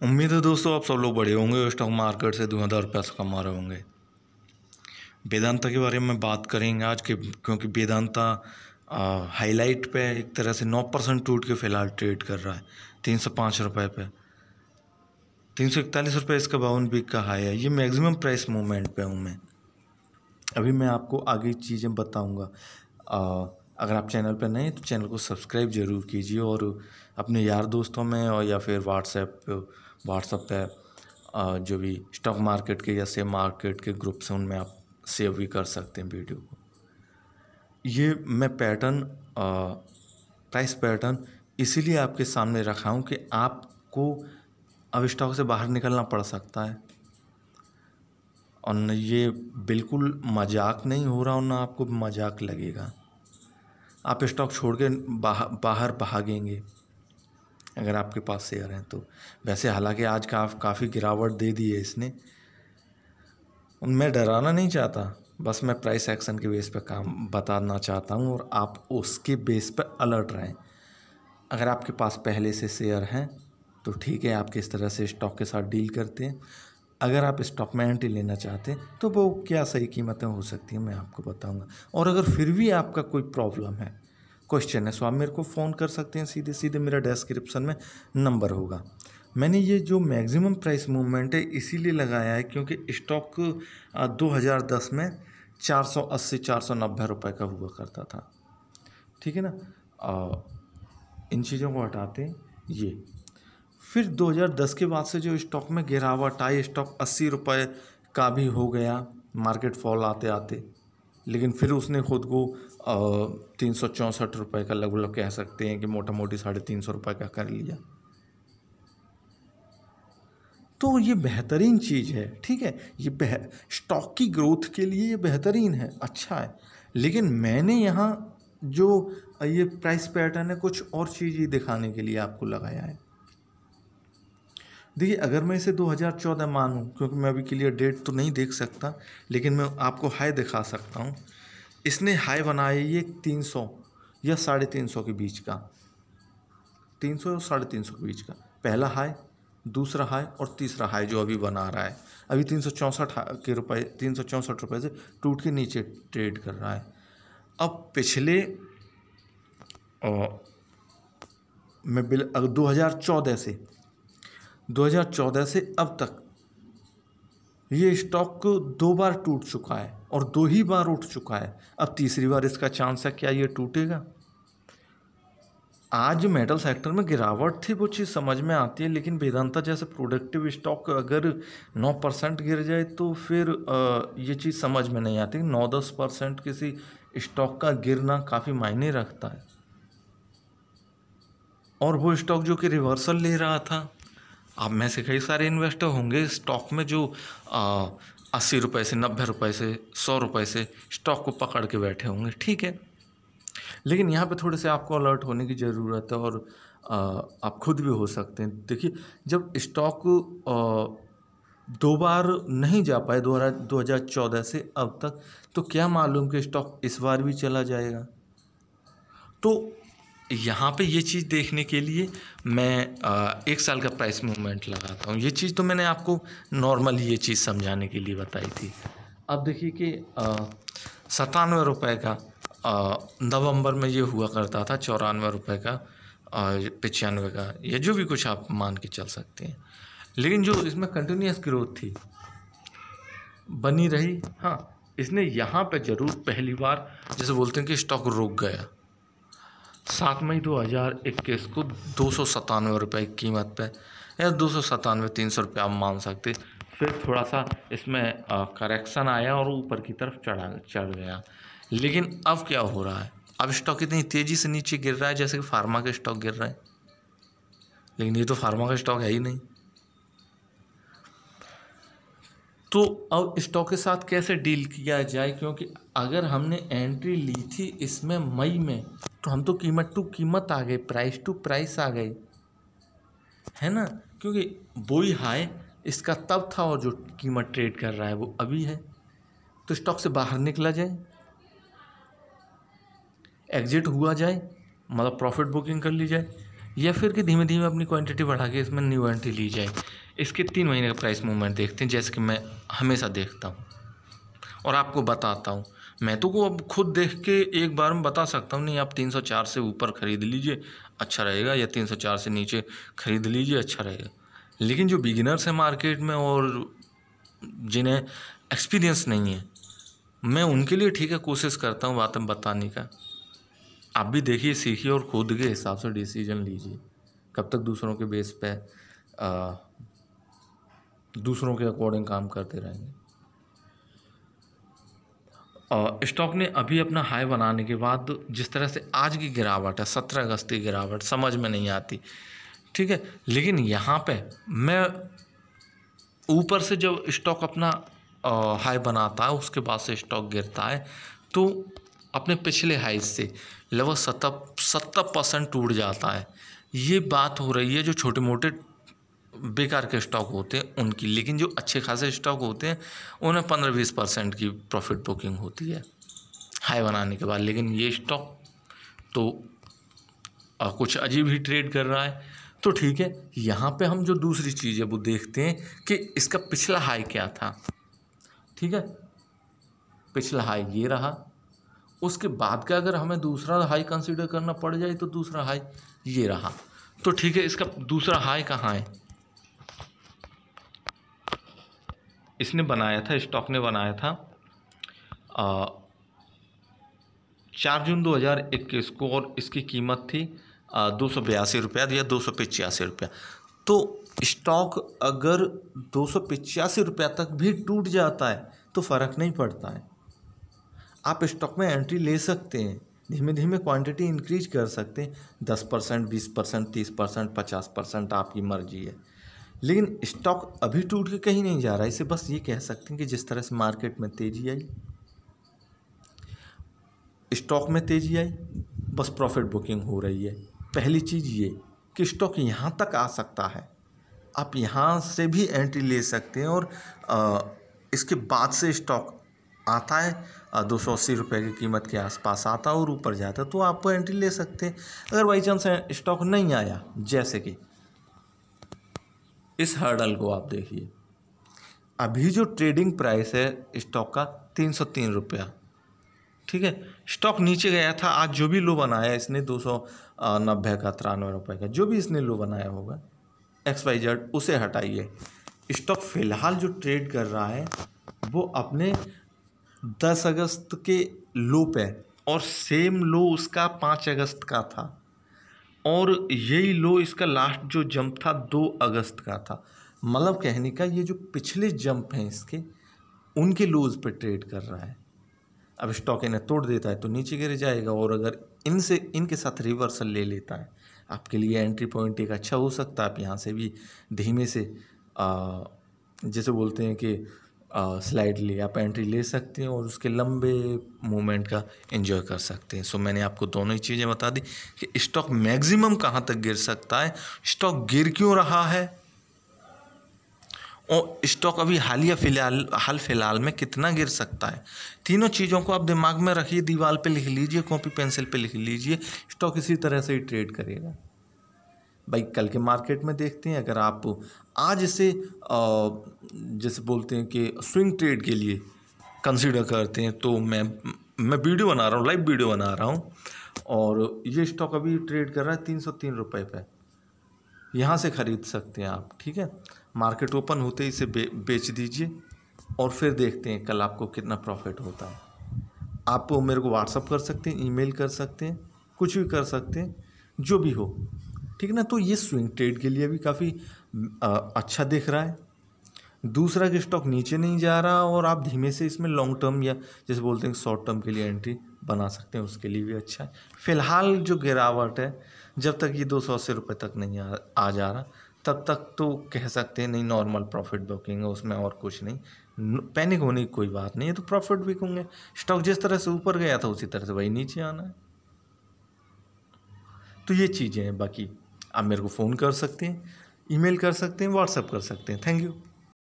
उम्मीद है दोस्तों आप सब लोग बढ़िया होंगे, स्टॉक मार्केट से धुआंधार पैसा कमा रहे होंगे। वेदांता के बारे में बात करेंगे आज के, क्योंकि वेदांता हाईलाइट पे एक तरह से 9% टूट के फिलहाल ट्रेड कर रहा है 305 रुपये पे। 341 रुपये इसका 52 वीक का हाई है। ये मैक्सिमम प्राइस मूवमेंट पे हूँ मैं। अभी मैं आपको आगे चीज़ें बताऊँगा। अगर आप चैनल पर नए हैं तो चैनल को सब्सक्राइब ज़रूर कीजिए और अपने यार दोस्तों में और या फिर व्हाट्सएप पे जो भी स्टॉक मार्केट के या शेयर मार्केट के ग्रुप्स हैं उनमें आप सेव भी कर सकते हैं वीडियो को। ये मैं प्राइस पैटर्न इसीलिए आपके सामने रखा हूँ कि आपको अब स्टॉक से बाहर निकलना पड़ सकता है, और ये बिल्कुल मजाक नहीं हो रहा और ना आपको मजाक लगेगा। आप स्टॉक छोड़ के बाहर भागेंगे अगर आपके पास शेयर हैं तो। वैसे हालांकि आज काफ़ी गिरावट दे दी है इसने। मैं डराना नहीं चाहता, बस मैं प्राइस एक्शन के बेस पे काम बताना चाहता हूँ और आप उसके बेस पे अलर्ट रहें। अगर आपके पास पहले से शेयर हैं तो ठीक है, आप किस तरह से स्टॉक के साथ डील करते हैं। अगर आप स्टॉक में एंट्री लेना चाहते हैं तो वो क्या सही कीमतें हो सकती हैं मैं आपको बताऊँगा। और अगर फिर भी आपका कोई प्रॉब्लम है, क्वेश्चन है, सो आप मेरे को फ़ोन कर सकते हैं। सीधे सीधे मेरा डिस्क्रिप्शन में नंबर होगा। मैंने ये जो मैक्सिमम प्राइस मूवमेंट है इसीलिए लगाया है क्योंकि स्टॉक 2010 में 480-490 रुपये का हुआ करता था। ठीक है ना। इन चीज़ों को हटाते हैं। ये फिर 2010 के बाद से जो स्टॉक में गिरावट आई, स्टॉक 80 रुपये का भी हो गया मार्केट फॉल आते आते, लेकिन फिर उसने खुद को 364 रुपये का लगभग कह सकते हैं कि मोटा मोटी 350 रुपये का कर लिया। तो ये बेहतरीन चीज़ है। ठीक है, ये स्टॉक की ग्रोथ के लिए ये बेहतरीन है, अच्छा है। लेकिन मैंने यहाँ जो ये प्राइस पैटर्न है कुछ और चीज़ ही दिखाने के लिए आपको लगाया है। देखिए, अगर मैं इसे 2014 मानूँ, क्योंकि मैं अभी क्लियर डेट तो नहीं देख सकता, लेकिन मैं आपको हाई दिखा सकता हूँ। इसने हाई बनाया ये 300 या 350 के बीच का, 300 और 350 के बीच का पहला हाई, दूसरा हाई और तीसरा हाई जो अभी बना रहा है। अभी 364 रुपये से टूट के नीचे ट्रेड कर रहा है। अब पिछले मैं 2014 से अब तक ये स्टॉक 2 बार टूट चुका है और 2 ही बार उठ चुका है। अब तीसरी बार इसका चांस है, क्या ये टूटेगा? आज मेटल सेक्टर में गिरावट थी वो चीज़ समझ में आती है, लेकिन वेदांता जैसे प्रोडक्टिव स्टॉक अगर 9% गिर जाए तो फिर ये चीज़ समझ में नहीं आती। 9-10% किसी स्टॉक का गिरना काफ़ी मायने रखता है। और वो स्टॉक जो कि रिवर्सल ले रहा था, आप में से कई सारे इन्वेस्टर होंगे स्टॉक में जो 80 रुपये से 90 रुपये से 100 रुपये से स्टॉक को पकड़ के बैठे होंगे। ठीक है, लेकिन यहाँ पे थोड़े से आपको अलर्ट होने की ज़रूरत है और आप खुद भी हो सकते हैं। देखिए, जब स्टॉक 2 बार नहीं जा पाए 2014 से अब तक, तो क्या मालूम कि स्टॉक इस बार भी चला जाएगा। तो यहाँ पे ये चीज़ देखने के लिए मैं 1 साल का प्राइस मूवमेंट लगाता हूँ। ये चीज़ तो मैंने आपको नॉर्मली ये चीज़ समझाने के लिए बताई थी। अब देखिए कि 97 रुपये का नवंबर में ये हुआ करता था, 94 रुपये का, 95 का, ये जो भी कुछ आप मान के चल सकते हैं। लेकिन जो इसमें कंटिन्यूस ग्रोथ थी बनी रही। हाँ, इसने यहाँ पे ज़रूर पहली बार जैसे बोलते हैं कि स्टॉक रुक गया 7 मई 2021 को 297 रुपये की कीमत पे, या 297-300 रुपये आप मान सकते। फिर थोड़ा सा इसमें करेक्शन आया और ऊपर की तरफ चढ़ गया। लेकिन अब क्या हो रहा है, अब स्टॉक इतनी तेज़ी से नीचे गिर रहा है जैसे कि फार्मा के स्टॉक गिर रहे हैं, लेकिन ये तो फार्मा का स्टॉक है ही नहीं। तो अब स्टॉक के साथ कैसे डील किया जाए, क्योंकि अगर हमने एंट्री ली थी इसमें मई में, तो हम तो कीमत टू कीमत आ गए, प्राइस टू प्राइस आ गए, है ना। क्योंकि वही हाई इसका तब था और जो कीमत ट्रेड कर रहा है वो अभी है। तो स्टॉक से बाहर निकला जाए, एग्जिट हुआ जाए, मतलब प्रॉफिट बुकिंग कर ली जाए, या फिर कि धीमे धीमे अपनी क्वांटिटी बढ़ा के इसमें न्यू एंट्री ली जाए। इसके 3 महीने का प्राइस मूवमेंट देखते हैं, जैसे कि मैं हमेशा देखता हूँ और आपको बताता हूँ। मैं तो को अब खुद देख के एक बार में बता सकता हूँ, नहीं आप 304 से ऊपर ख़रीद लीजिए अच्छा रहेगा, या 304 से नीचे ख़रीद लीजिए अच्छा रहेगा। लेकिन जो बिगिनर्स हैं मार्केट में और जिन्हें एक्सपीरियंस नहीं है, मैं उनके लिए ठीक है कोशिश करता हूँ बातें बताने का। आप भी देखिए, सीखिए और खुद के हिसाब से डिसीजन लीजिए। कब तक दूसरों के बेस पे दूसरों के अकॉर्डिंग काम करते रहेंगे। स्टॉक ने अभी अपना हाई बनाने के बाद जिस तरह से आज की गिरावट है, 17 अगस्त की गिरावट समझ में नहीं आती, ठीक है। लेकिन यहाँ पे मैं ऊपर से जब स्टॉक अपना हाई बनाता है उसके बाद से स्टॉक गिरता है तो अपने पिछले हाई से लगभग 70% टूट जाता है। ये बात हो रही है जो छोटे मोटे बेकार के स्टॉक होते हैं उनकी। लेकिन जो अच्छे खासे स्टॉक होते हैं उन्हें 15-20% की प्रॉफिट बुकिंग होती है हाई बनाने के बाद। लेकिन ये स्टॉक तो कुछ अजीब ही ट्रेड कर रहा है। तो ठीक है, यहाँ पे हम जो दूसरी चीज़ है वो देखते हैं कि इसका पिछला हाई क्या था। ठीक है, पिछला हाई ये रहा, उसके बाद का अगर हमें दूसरा हाई कंसीडर करना पड़ जाए तो दूसरा हाई ये रहा। तो ठीक है, इसका दूसरा हाई कहाँ है? इसने बनाया था, स्टॉक ने बनाया था 4 जून 2021 को, और इसकी कीमत थी 282 रुपया या 285 रुपया। तो स्टॉक अगर 285 रुपया तक भी टूट जाता है तो फ़र्क नहीं पड़ता है, आप स्टॉक में एंट्री ले सकते हैं, धीमे धीमे क्वांटिटी इंक्रीज कर सकते हैं, 10%, 20%, 30%, 50%, आपकी मर्जी है। लेकिन स्टॉक अभी टूट के कहीं नहीं जा रहा है। इसे बस ये कह सकते हैं कि जिस तरह से मार्केट में तेज़ी आई, स्टॉक में तेज़ी आई, बस प्रॉफिट बुकिंग हो रही है। पहली चीज़ ये कि स्टॉक यहाँ तक आ सकता है, आप यहाँ से भी एंट्री ले सकते हैं, और इसके बाद से स्टॉक आता है 280 रुपये की कीमत के आसपास आता है और ऊपर जाता है तो आप एंट्री ले सकते हैं। अगर बाई चांस स्टॉक नहीं आया, जैसे कि इस हर्डल को आप देखिए, अभी जो ट्रेडिंग प्राइस है स्टॉक का 303 रुपया, ठीक है। स्टॉक नीचे गया था, आज जो भी लो बनाया इसने 290 का, 93 रुपये का, जो भी इसने लो बनाया होगा XYZ, उसे हटाइए। स्टॉक फिलहाल जो ट्रेड कर रहा है वो अपने 10 अगस्त के लो पे, और सेम लो उसका 5 अगस्त का था, और यही लो इसका लास्ट जो जंप था 2 अगस्त का था। मतलब कहने का ये जो पिछले जंप हैं इसके, उनके लोज पे ट्रेड कर रहा है। अब स्टॉक इन्हें तोड़ देता है तो नीचे गिर जाएगा, और अगर इनके साथ रिवर्सल ले लेता है, आपके लिए एंट्री पॉइंट एक अच्छा हो सकता है। आप यहाँ से भी धीमे से जैसे बोलते हैं कि स्लाइडली आप एंट्री ले सकते हैं और उसके लंबे मूवमेंट का एंजॉय कर सकते हैं। सो मैंने आपको दोनों ही चीज़ें बता दी कि स्टॉक मैक्सिमम कहाँ तक गिर सकता है, स्टॉक गिर क्यों रहा है, और स्टॉक अभी हाल फिलहाल में कितना गिर सकता है। तीनों चीज़ों को आप दिमाग में रखिए, दीवार पे लिख लीजिए, कॉपी पेंसिल पे लिख लीजिए। स्टॉक इसी तरह से ही ट्रेड करेगा। भाई कल के मार्केट में देखते हैं, अगर आप आज इसे जैसे बोलते हैं कि स्विंग ट्रेड के लिए कंसीडर करते हैं, तो मैं वीडियो बना रहा हूँ, लाइव वीडियो बना रहा हूँ, और ये स्टॉक अभी ट्रेड कर रहा है 303 रुपये पे। यहाँ से ख़रीद सकते हैं आप, ठीक है। मार्केट ओपन होते ही इसे बेच दीजिए, और फिर देखते हैं कल आपको कितना प्रॉफिट होता है। आप मेरे को व्हाट्सअप कर सकते हैं, ईमेल कर सकते हैं, कुछ भी कर सकते हैं, जो भी हो, ठीक ना। तो ये स्विंग ट्रेड के लिए भी काफ़ी अच्छा दिख रहा है। दूसरा कि स्टॉक नीचे नहीं जा रहा, और आप धीमे से इसमें लॉन्ग टर्म या जैसे बोलते हैं शॉर्ट टर्म के लिए एंट्री बना सकते हैं, उसके लिए भी अच्छा है। फ़िलहाल जो गिरावट है, जब तक ये 280 रुपये तक नहीं आ जा रहा, तब तक तो कह सकते हैं नहीं, नॉर्मल प्रॉफिट बुकिंग है, उसमें और कुछ नहीं, पैनिक होने की कोई बात नहीं है। तो प्रॉफिट बुकिंग है, स्टॉक जिस तरह से ऊपर गया था उसी तरह से वही नीचे आना है। तो ये चीज़ें हैं। बाकी आप मेरे को फ़ोन कर सकते हैं, ईमेल कर सकते हैं, व्हाट्सएप कर सकते हैं। Thank you.